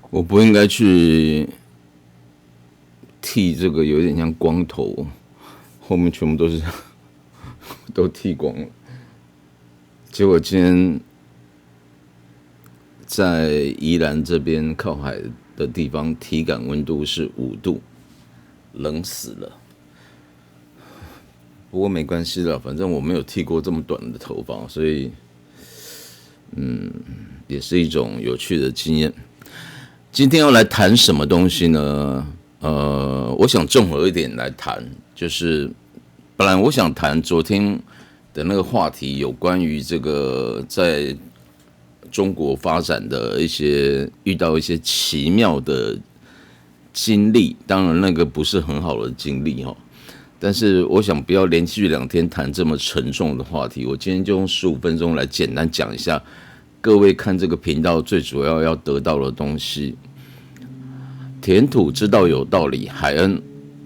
我不应该去剃这个有点像光头，后面全部都剃光了。结果今天在宜兰这边靠海的地方，体感温度是5度，冷死了。不过没关系了，反正我没有剃过这么短的头发，所以也是一种有趣的经验。今天要来谈什么东西呢？我想综合一点来谈，就是本来我想谈昨天的那个话题，有关于这个在中国发展的遇到一些奇妙的经历，当然那个不是很好的经历哈。但是我想不要连续2天谈这么沉重的话题，我今天就用15分钟来简单讲一下各位看这个频道最主要得到的东西。填土之道有道理，海恩，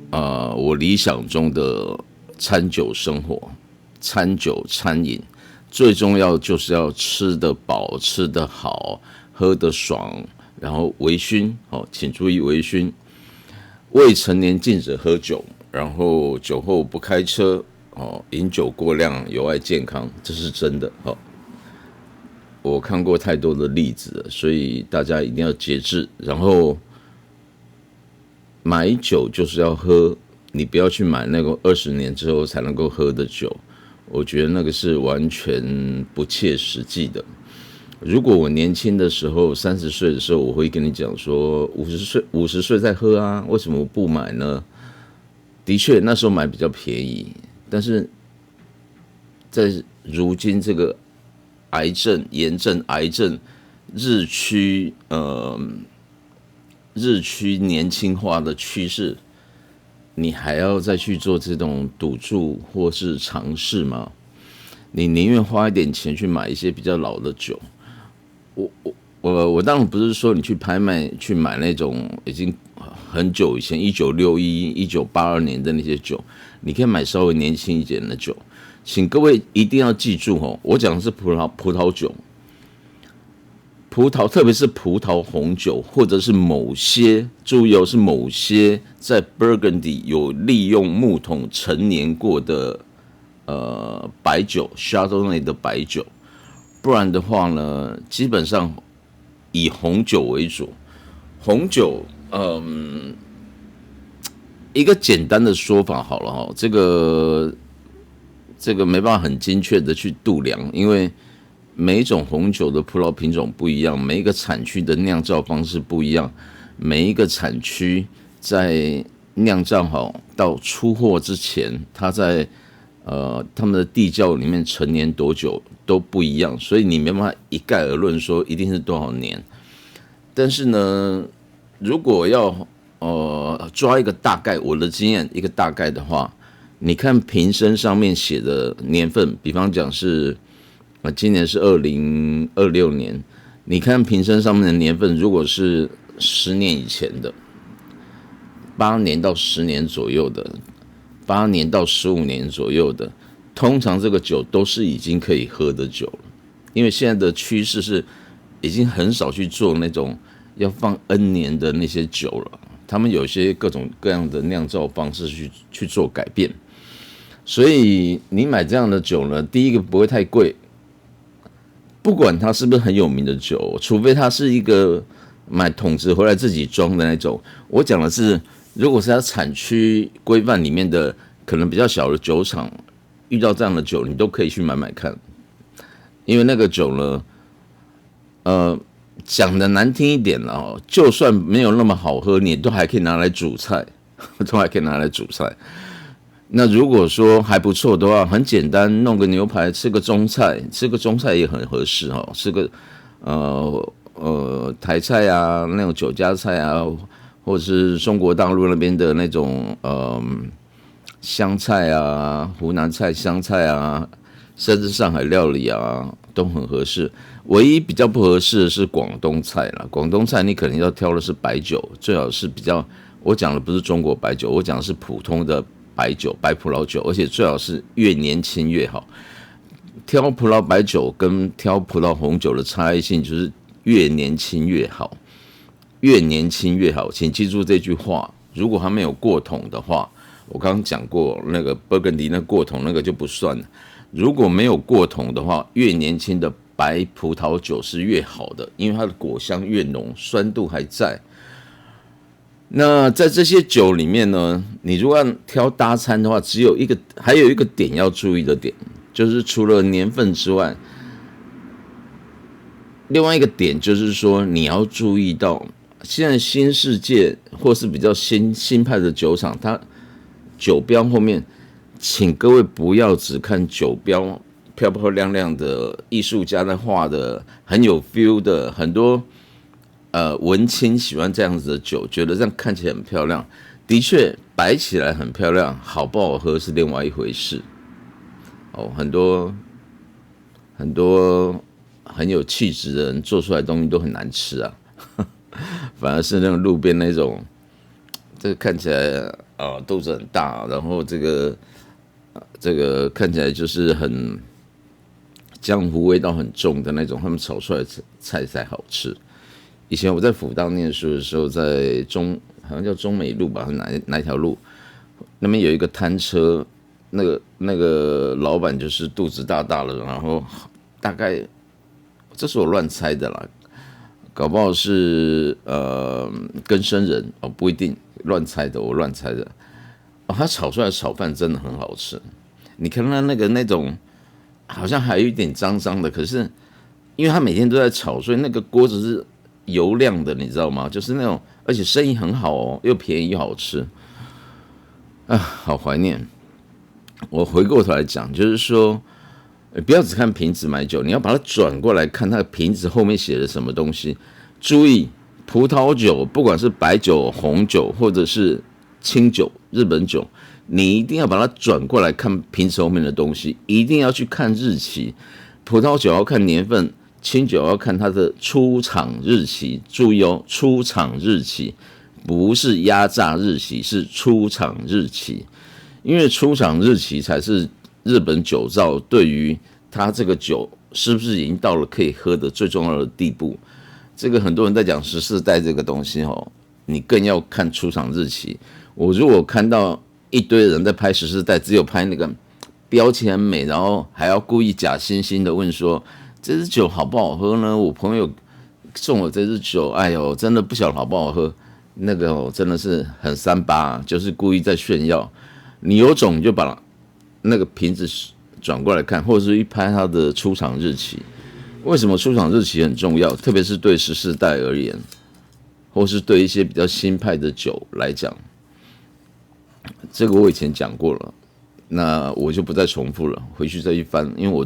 我理想中的餐酒生活，餐酒餐饮，最重要就是要吃得饱，吃得好，喝得爽，然后微醺，请注意微醺。未成年禁止喝酒，然后酒后不开车，饮酒过量有害健康，这是真的。我看过太多的例子了，所以大家一定要节制。然后买酒就是要喝，你不要去买那个20年之后才能够喝的酒，我觉得那个是完全不切实际的。如果我年轻的时候，30岁的时候，我会跟你讲说，50岁再喝啊，为什么不买呢？的确，那时候买比较便宜，但是在如今这个炎症癌症日趋年轻化的趋势，你还要再去做这种赌注或是尝试吗？你宁愿花一点钱去买一些比较老的酒。我当然不是说你去拍卖去买那种已经很久以前1961、1982年的那些酒，你可以买稍微年轻一点的酒。请各位一定要记住我讲的是葡萄酒，特别是葡萄红酒，或者是某些注意是某些在 Burgundy 有利用木桶陈年过的白酒 Chardonnay 的白酒，不然的话呢，基本上以红酒为主。红酒，一个简单的说法好了这个没办法很精确的去度量，因为每一种红酒的葡萄品种不一样，每一个产区的酿造方式不一样，每一个产区在酿造好到出货之前，它在他们的地窖里面陈年多久都不一样，所以你没办法一概而论说一定是多少年。但是呢，如果要抓一个大概，我的经验一个大概的话，你看瓶身上面写的年份，比方讲是今年是2026年，你看瓶身上面的年份，如果是10年以前的，8年到10年左右的，8年到15年左右的，通常这个酒都是已经可以喝的酒了。因为现在的趋势是已经很少去做那种要放 N 年的那些酒了，他们有些各种各样的酿造方式去做改变。所以你买这样的酒呢，第一个不会太贵，不管它是不是很有名的酒，除非它是一个买桶子回来自己装的那种。我讲的是，如果是它产区规范里面的可能比较小的酒厂，遇到这样的酒，你都可以去买买看。因为那个酒呢，讲的难听一点了就算没有那么好喝，你都还可以拿来煮菜，都还可以拿来煮菜。那如果说还不错的话，很简单，弄个牛排，吃个中菜也很合适吃个台菜啊，那种酒家菜啊，或者是中国大陆那边的那种湘菜啊、湖南菜、湘菜啊，甚至上海料理啊，都很合适。唯一比较不合适的是广东菜啦，广东菜你可能要挑的是白酒，最好是比较，我讲的不是中国白酒，我讲的是普通的白酒、白葡萄酒，而且最好是越年轻越好。挑葡萄白酒跟挑葡萄红酒的差异性就是越年轻越好。越年轻越好，请记住这句话。如果它没有过桶的话，我刚刚讲过那个勃艮第那过桶那个就不算了。如果没有过桶的话，越年轻的白葡萄酒是越好的，因为它的果香越浓，酸度还在。那在这些酒里面呢，你如果要挑搭餐的话，还有一个点要注意的点，就是除了年份之外，另外一个点就是说，你要注意到现在新世界或是比较新派的酒厂，它酒标后面，请各位不要只看酒标漂漂亮亮的艺术家在画的很有 feel 的，很多文青喜欢这样子的酒，觉得这样看起来很漂亮。的确，摆起来很漂亮，好不好喝是另外一回事。很多很有气质的人做出来的东西都很难吃啊，反而是那种路边那种，这个看起来肚子很大，然后这个看起来就是很江湖味道很重的那种，他们炒出来的菜才好吃。以前我在辅大念书的时候，在好像叫中美路吧，哪一条路，那边有一个摊车，那个老板就是肚子大大的，然后大概这是我乱猜的啦，搞不好是更生人不一定，乱猜的，我乱猜的。他炒出来的炒饭真的很好吃，你看他那种好像还有一点脏脏的，可是因为他每天都在炒，所以那个锅子是油亮的，你知道吗？就是那种，而且生意很好又便宜又好吃啊，好怀念。我回过头来讲，就是说，不要只看瓶子买酒，你要把它转过来看它的瓶子后面写的什么东西。注意，葡萄酒不管是白酒、红酒或者是清酒、日本酒，你一定要把它转过来看瓶子后面的东西，一定要去看日期。葡萄酒要看年份，清酒要看它的出厂日期。注意出厂日期不是压榨日期，是出厂日期。因为出厂日期才是日本酒造对于它这个酒是不是已经到了可以喝的最重要的地步。这个很多人在讲14代这个东西你更要看出厂日期。我如果看到一堆人在拍14代，只有拍那个标签很美，然后还要故意假惺惺的问说这支酒好不好喝呢？我朋友送我这支酒，哎呦，真的不晓得好不好喝。那个真的是很38，就是故意在炫耀。你有种你就把那个瓶子转过来看，或者是一拍它的出厂日期。为什么出厂日期很重要？特别是对14代而言，或是对一些比较新派的酒来讲，这个我以前讲过了，那我就不再重复了，回去再去翻，因为我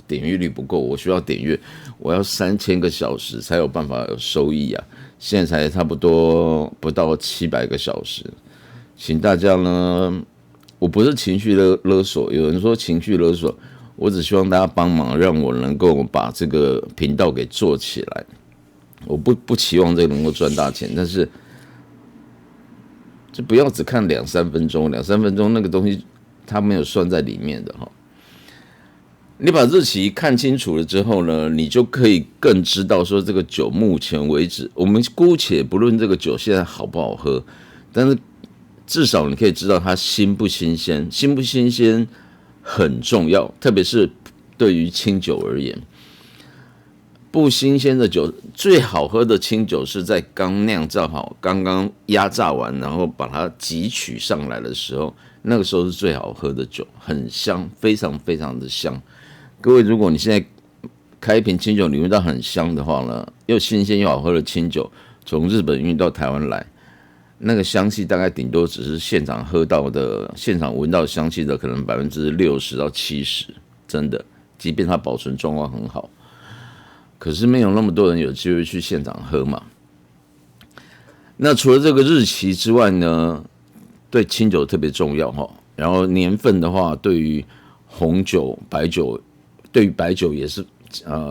点阅率不够，我需要点阅，我要3000个小时才有办法有收益啊！现在才差不多不到700个小时，请大家呢。我不是情绪勒索，有人说情绪勒索，我只希望大家帮忙，让我能够把这个频道给做起来。我不期望这个能够赚大钱，但是就不要只看2-3分钟，2-3分钟那个东西它没有算在里面的哈。你把日期看清楚了之后呢，你就可以更知道说这个酒目前为止，我们姑且不论这个酒现在好不好喝，但是至少你可以知道它新不新鲜，新不新鲜很重要，特别是对于清酒而言。不新鲜的酒，最好喝的清酒是在刚酿造好、刚刚压榨完，然后把它汲取上来的时候，那个时候是最好喝的酒，很香，非常非常的香。各位，如果你现在开一瓶清酒，你闻到很香的话呢，又新鲜又好喝的清酒，从日本运到台湾来。那个香气大概顶多只是现场喝到的、现场闻到香气的可能60%到70%，真的，即便它保存状况很好，可是没有那么多人有机会去现场喝嘛。那除了这个日期之外呢，对清酒特别重要哈。然后年份的话，对于红酒、白酒，对于白酒也是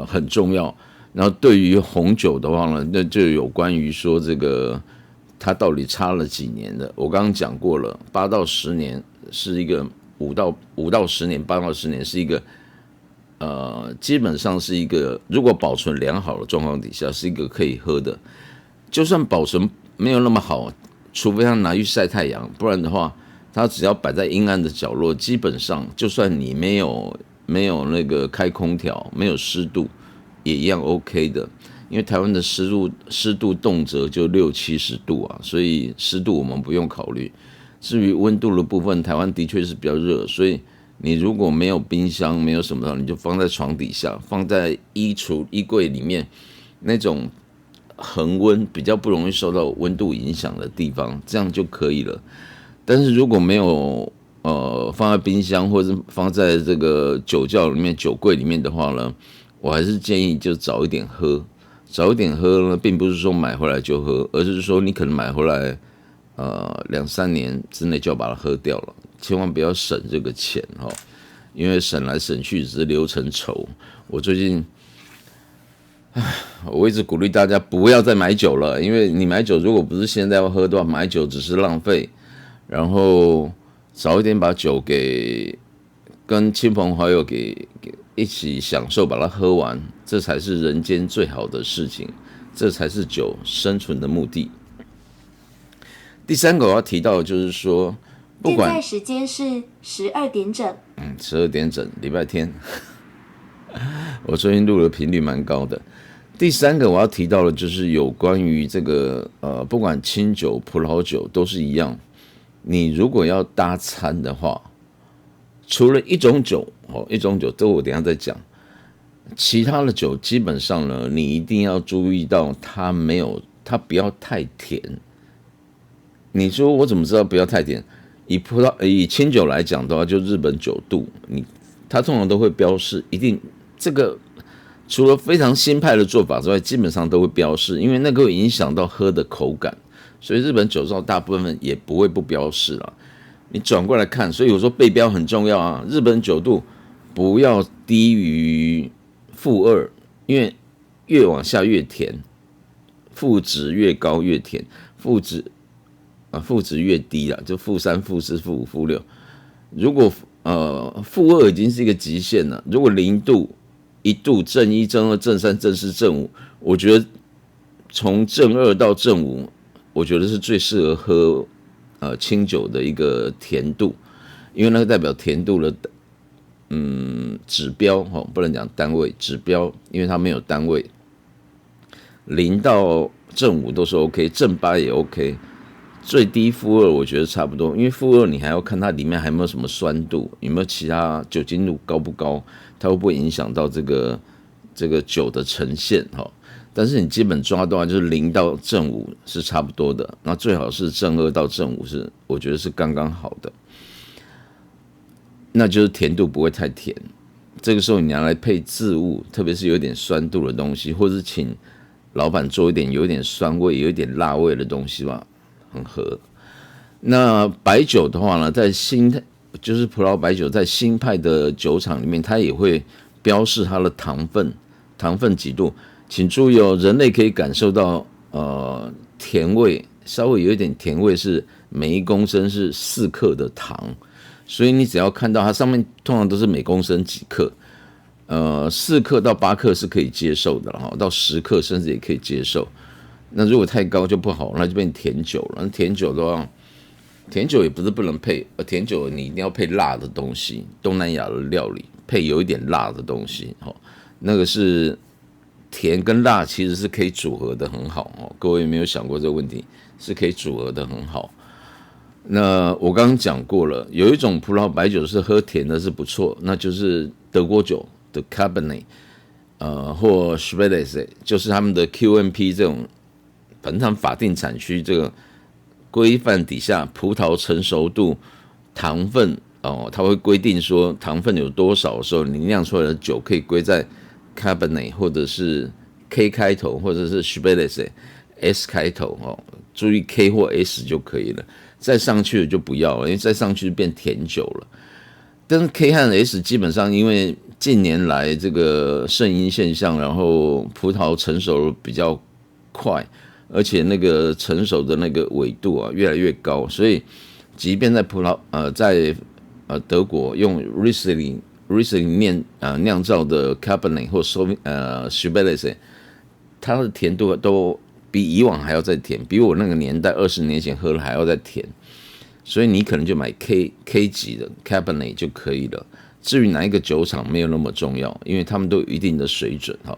很重要。然后对于红酒的话呢，那就有关于说这个。它到底差了几年的？我刚刚讲过了，8到10年是一个5到10年，8到10年是一个基本上是一个如果保存良好的状况底下是一个可以喝的。就算保存没有那么好，除非他拿去晒太阳，不然的话，它只要摆在阴暗的角落，基本上就算你没有那个开空调，没有湿度，也一样 OK 的。因为台湾的湿度动辄就60-70度啊，所以湿度我们不用考虑。至于温度的部分，台湾的确是比较热，所以你如果没有冰箱，没有什么的，你就放在床底下，放在衣柜里面，那种恒温比较不容易受到温度影响的地方，这样就可以了。但是如果没有放在冰箱或者放在这个酒窖里面、酒柜里面的话呢，我还是建议就早一点喝。早一点喝呢，并不是说买回来就喝，而是说你可能买回来2-3年之内就要把它喝掉了，千万不要省这个钱哈，因为省来省去只是留成仇。我最近，我一直鼓励大家不要再买酒了，因为你买酒如果不是现在要喝的话，买酒只是浪费。然后早一点把酒跟亲朋好友给一起享受，把它喝完，这才是人间最好的事情，这才是酒生存的目的。第三个我要提到的就是说，不管现在时间是12点整，12点整，礼拜天，我最近录的频率蛮高的。第三个我要提到的就是有关于这个不管清酒、葡萄酒都是一样，你如果要搭餐的话，除了一种酒，这我等一下再讲，其他的酒基本上呢，你一定要注意到它不要太甜。你说我怎么知道不要太甜？以清酒来讲的话，就日本酒度，它通常都会标示，一定这个除了非常新派的做法之外，基本上都会标示，因为那个会影响到喝的口感，所以日本酒造大部分也不会不标示啦。你转过来看，所以我说背标很重要啊。日本酒度不要低于-2，因为越往下越甜，负值越高越甜，负值越低啦，就-3、-4、-5、-6。如果-2已经是一个极限了，如果0度、1度、正1、正2、正3、正4、正5，我觉得从正2到正5，我觉得是最适合喝清酒的一个甜度，因为那个代表甜度的指标不能讲单位，指标，因为它没有单位。0到正5都是 OK， 正8也 OK， 最低-2我觉得差不多，因为-2你还要看它里面还有没有什么酸度，有没有其他酒精度高不高，它会不会影响到这个酒的呈现但是你基本抓的话，就是0到正5是差不多的，那最好是正2到正5我觉得是刚刚好的，那就是甜度不会太甜。这个时候你拿来配渍物，特别是有点酸度的东西，或是请老板做有一点酸味、有一点辣味的东西吧，很合。那白酒的话呢，就是葡萄白酒，在新派的酒厂里面，它也会标示它的糖分几度。请注意人类可以感受到甜味，稍微有一点甜味是每1公升是4克的糖，所以你只要看到它上面通常都是每公升几克，4克到8克是可以接受的，到10克甚至也可以接受。那如果太高就不好，那就变甜酒了。那甜酒的话，甜酒也不是不能配，甜酒你一定要配辣的东西，东南亚的料理配有一点辣的东西，那个是。甜跟辣其实是可以组合的很好各位有没有想过这个问题？是可以组合的很好。那我刚刚讲过了，有一种葡萄白酒是喝甜的是不错，那就是德国酒的 Cabernet，或 Spätlese， 就是他们的 QMP 这种，反正他们法定产区这个规范底下，葡萄成熟度、糖分它会规定说糖分有多少的时候，你酿出来的酒可以归在Cabernet 或者是 K 开头，或者是 Spätlese S 开头注意 K 或 S 就可以了，再上去的就不要了，因为再上去就变甜酒了。但是 K 和 S 基本上因为近年来这个圣婴现象，然后葡萄成熟比较快，而且那个成熟的那个纬度越来越高，所以即便在在德国用 Riesling 酿造的 Cabernet 或Spätlese， 它的甜度都比以往还要再甜，比我那个年代20年前喝的还要再甜，所以你可能就买 K 级的 Cabernet 就可以了。至于哪一个酒厂没有那么重要，因为他们都有一定的水准哈。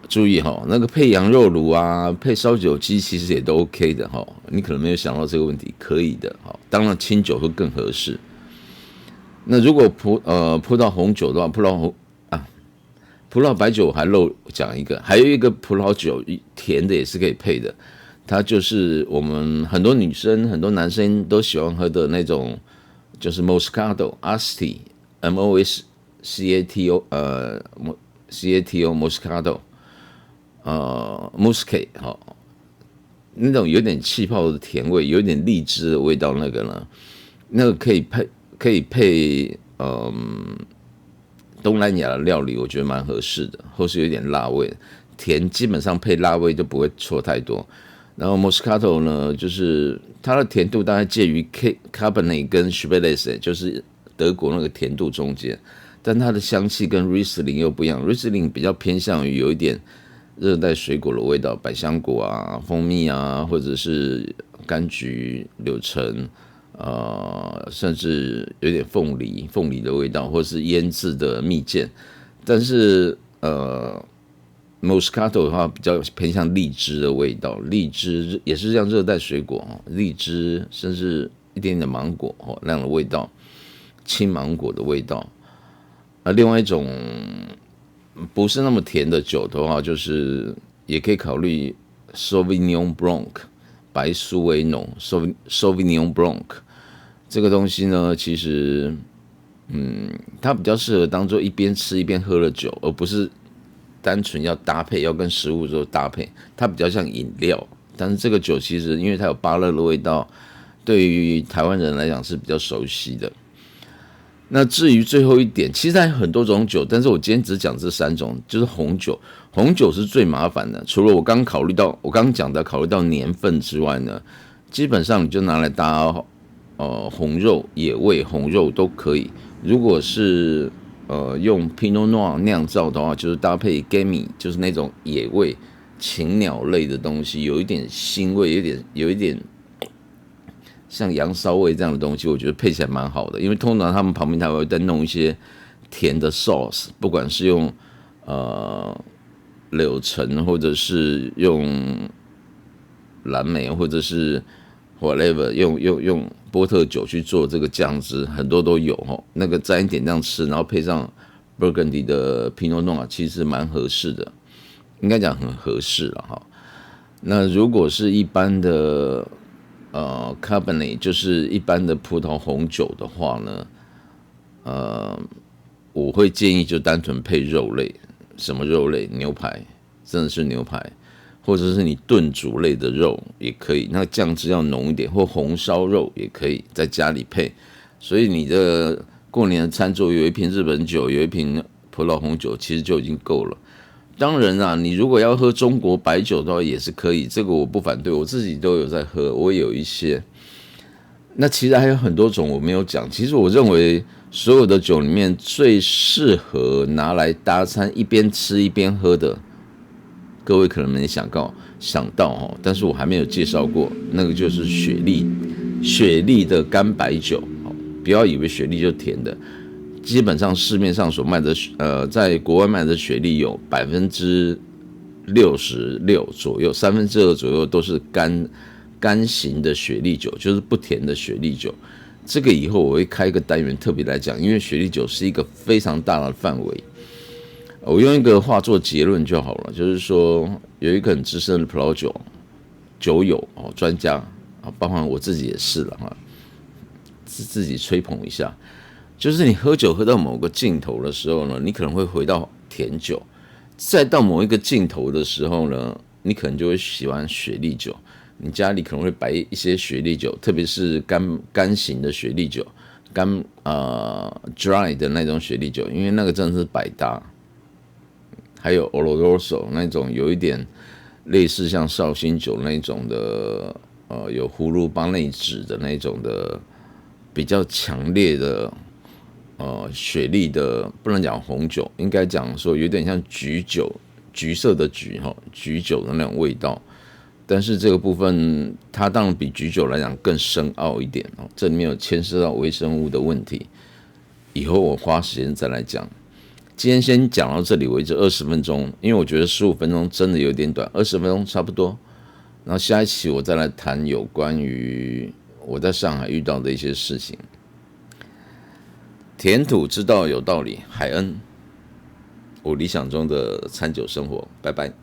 注意哈，那个配羊肉炉啊，配烧酒鸡其实也都 OK 的哈。你可能没有想到这个问题，可以的哈。当然清酒会更合适。那如果葡萄红酒的话，葡萄白酒我还漏讲一个，还有一个葡萄酒甜的也是可以配的，它就是我们很多女生、很多男生都喜欢喝的那种，就是 Moscato Asti Moscato Moscato Muscat 哈，那种有点气泡的甜味，有点荔枝的味道，那个呢，那个可以配东南亚的料理，我觉得蛮合适的，或是有点辣味，甜基本上配辣味就不会错太多。然后 Moscato 呢，就是它的甜度大概介于 Cabernet 跟 Shiraz， 就是德国那个甜度中间，但它的香气跟 Riesling 又不一样 ，Riesling 比较偏向于有一点热带水果的味道，百香果啊、蜂蜜啊，或者是柑橘、柳橙。甚至有点凤梨的味道，或是腌制的蜜饯，但是Moscato 的话比较偏向荔枝的味道，荔枝也是像热带水果，荔枝甚至一点点芒果那样的味道，青芒果的味道。另外一种不是那么甜的酒的话，就是也可以考虑 Sauvignon Blanc 白苏维农 Sauvignon Blanc。这个东西呢，其实，它比较适合当做一边吃一边喝的酒，而不是单纯要搭配，要跟食物做搭配。它比较像饮料，但是这个酒其实因为它有芭乐的味道，对于台湾人来讲是比较熟悉的。那至于最后一点，其实还有很多种酒，但是我今天只讲这3种，就是红酒。红酒是最麻烦的，除了我刚讲的考虑到年份之外呢，基本上你就拿来搭。红肉、野味、红肉都可以。如果是用 Pinot Noir 酿造的话，就是搭配 Gamay， 就是那种野味、禽鸟类的东西，有一点腥味，有一点像羊骚味这样的东西，我觉得配起来蛮好的。因为通常他们旁边还会再弄一些甜的 sauce， 不管是用柳橙，或者是用蓝莓，或者是 whatever， 用波特酒去做这个酱汁，很多都有哈。那个沾一点这样吃，然后配上 Burgundy 的 Pinot Noir， 其实蛮合适的，应该讲很合适了哈。那如果是一般的Cabernet， 就是一般的葡萄红酒的话呢，我会建议就单纯配肉类，什么肉类？牛排，真的是牛排。或者是你炖煮类的肉也可以，那酱汁要浓一点，或红烧肉也可以在家里配。所以你的过年的餐桌有一瓶日本酒，有一瓶葡萄红酒，其实就已经够了。当然啦，你如果要喝中国白酒的话也是可以，这个我不反对，我自己都有在喝，我也有一些。那其实还有很多种我没有讲。其实我认为所有的酒里面最适合拿来搭餐，一边吃一边喝的。各位可能没想到但是我还没有介绍过，那个就是雪莉的干白酒。不要以为雪莉就甜的，基本上市面上所卖的在国外卖的雪莉有66%左右，2/3左右都是干型的雪莉酒，就是不甜的雪莉酒。这个以后我会开一个单元特别来讲，因为雪莉酒是一个非常大的范围。我用一个话做结论就好了，就是说有一个很资深的葡萄酒友专家包含我自己也是了哈，自己吹捧一下，就是你喝酒喝到某个尽头的时候呢，你可能会回到甜酒，再到某一个尽头的时候呢，你可能就会喜欢雪莉酒。你家里可能会摆一些雪莉酒，特别是干型的雪莉酒，dry 的那种雪莉酒，因为那个真的是百搭。还有 Oloroso 那种有一点类似像绍兴酒那种的，有葫芦巴内酯的那种的比较强烈的雪莉的，不能讲红酒，应该讲说有点像橘酒橘色的橘酒的那种味道。但是这个部分它当然比橘酒来讲更深奥一点哦，这里面有牵涉到微生物的问题，以后我花时间再来讲。今天先讲到这里为止，20分钟，因为我觉得15分钟真的有点短，20分钟差不多。然后下一期我再来谈有关于我在上海遇到的一些事情。填土之道有道理，海恩，我理想中的餐酒生活，拜拜。